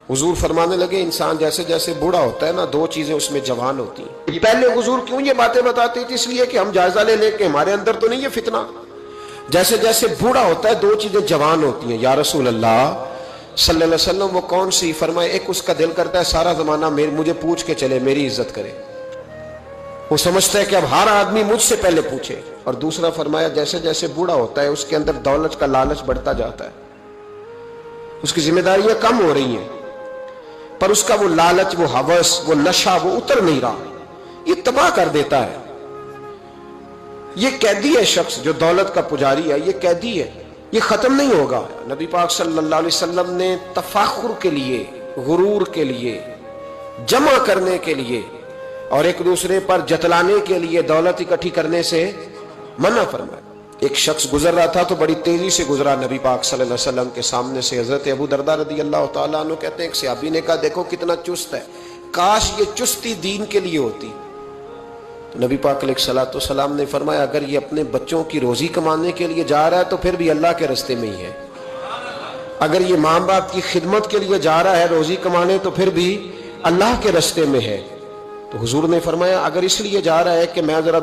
حضور فرمانے لگے انسان جیسے جیسے بوڑھا ہوتا ہے نا دو چیزیں اس میں جوان ہوتی ہیں۔ پہلے حضور کیوں یہ باتیں بتاتے تھے؟ اس لیے کہ ہم جائزہ لے لیں کہ ہمارے اندر تو نہیں یہ فتنہ۔ جیسے جیسے بوڑھا ہوتا ہے دو چیزیں جوان ہوتی ہیں۔ یا رسول اللہ صلی اللہ علیہ وسلم وہ کون سی؟ فرمائے ایک اس کا دل کرتا ہے سارا زمانہ مجھے پوچھ کے چلے، میری عزت کرے، وہ سمجھتا ہے کہ اب ہر آدمی مجھ سے پہلے پوچھے۔ اور دوسرا فرمایا جیسے جیسے بوڑھا ہوتا ہے اس کے اندر دولت کا لالچ بڑھتا جاتا ہے، اس کی ذمہ داریاں کم ہو رہی ہیں، پر اس کا وہ لالچ، وہ ہوس، وہ نشہ وہ اتر نہیں رہا، یہ تباہ کر دیتا ہے۔ یہ قیدی ہے شخص جو دولت کا پجاری ہے، یہ قیدی ہے، یہ ختم نہیں ہوگا۔ نبی پاک صلی اللہ علیہ وسلم نے تفاخر کے لیے، غرور کے لیے، جمع کرنے کے لیے اور ایک دوسرے پر جتلانے کے لیے دولت اکٹھی کرنے سے منع فرمایا۔ ایک شخص گزر رہا تھا تو بڑی تیزی سے گزرا نبی پاک صلی اللہ علیہ وسلم کے سامنے سے۔ حضرت ابو درداء رضی اللہ تعالیٰ عنہ کہتے ہیں ایک صحابی نے کہا دیکھو کتنا چست ہے، کاش یہ چستی دین کے لیے ہوتی۔ تو نبی پاک علیہ الصلوۃ والسلام نے فرمایا اگر یہ اپنے بچوں کی روزی کمانے کے لیے جا رہا ہے تو پھر بھی اللہ کے راستے میں ہی ہے، اگر یہ ماں باپ کی خدمت کے لیے جا رہا ہے روزی کمانے تو پھر بھی اللہ کے راستے میں ہے۔ تو حضور نے فرمایا اگر اس لیے جا رہا ہے کہ میں ذرا